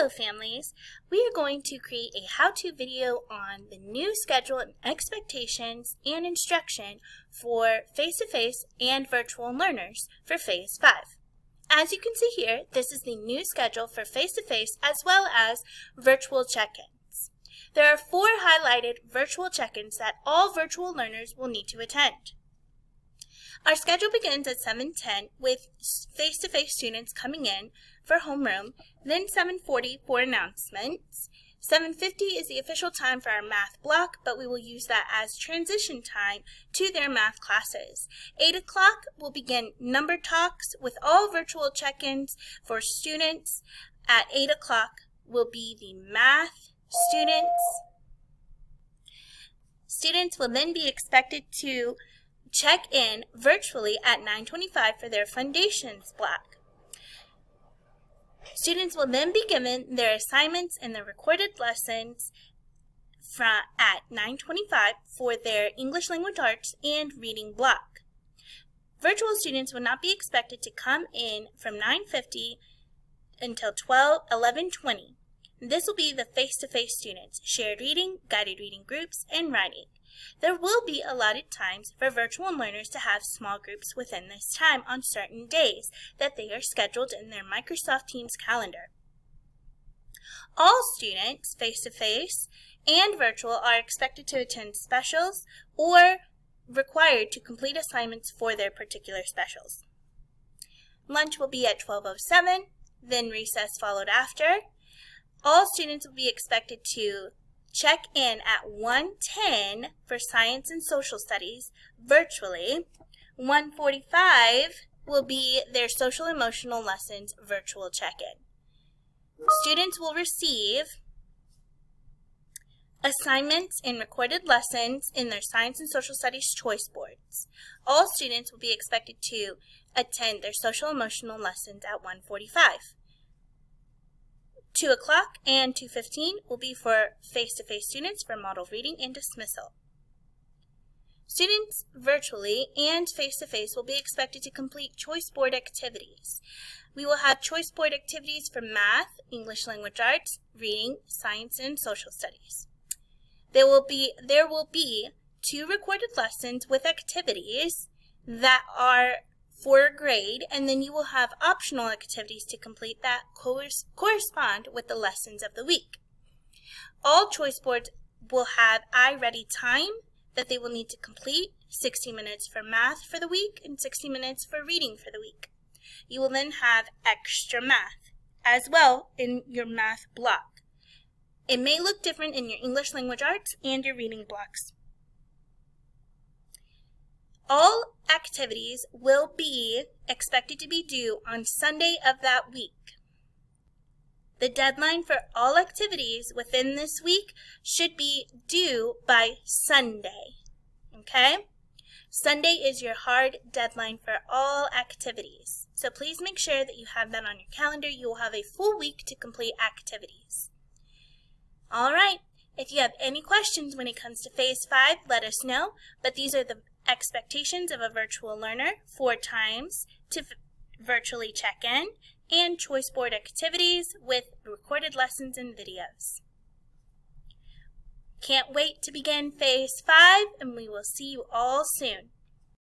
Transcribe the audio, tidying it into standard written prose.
Hello families, we are going to create a how-to video on the new schedule and expectations and instruction for face-to-face and virtual learners for Phase 5. As you can see here, this is the new schedule for face-to-face as well as virtual check-ins. There are 4 highlighted virtual check-ins that all virtual learners will need to attend. Our schedule begins at 7:10 with face-to-face students coming in for homeroom, then 7:40 for announcements. 7:50 is the official time for our math block, but we will use that as transition time to their math classes. 8 o'clock will begin number talks with all virtual check-ins for students. At 8 o'clock will be the math students. Students will then be expected to check in virtually at 9:25 for their foundations block. Students will then be given their assignments and their recorded lessons at 9:25 for their English Language Arts and reading block. Virtual students will not be expected to come in from 9:50 until 11:20. This will be the face-to-face students, shared reading, guided reading groups, and writing. There will be allotted times for virtual learners to have small groups within this time on certain days that they are scheduled in their Microsoft Teams calendar. All students, face-to-face and virtual, are expected to attend specials or required to complete assignments for their particular specials. Lunch will be at 12:07, then recess followed after. All students will be expected to check in at 1:10 for science and social studies virtually. 1:45 will be their social emotional lessons virtual check-in. Students will receive assignments and recorded lessons in their science and social studies choice boards. All students will be expected to attend their social emotional lessons at 1:45. 2 o'clock and 2:15 will be for face-to-face students for model reading and dismissal. Students virtually and face-to-face will be expected to complete choice board activities. We will have choice board activities for math, English Language Arts, reading, science, and social studies. There will be 2 recorded lessons with activities that are for a grade, and then you will have optional activities to complete that correspond with the lessons of the week. All choice boards will have iReady time that they will need to complete, 60 minutes for math for the week and 60 minutes for reading for the week. You will then have extra math as well in your math block. It may look different in your English Language Arts and your reading blocks. All activities will be expected to be due on Sunday of that week. The deadline for all activities within this week should be due by Sunday. Okay? Sunday is your hard deadline for all activities. So please make sure that you have that on your calendar. You will have a full week to complete activities. All right. If you have any questions when it comes to Phase 5, let us know. But these are the expectations of a virtual learner: 4 times to virtually check in, and choice board activities with recorded lessons and videos. Can't wait to begin Phase 5, and we will see you all soon.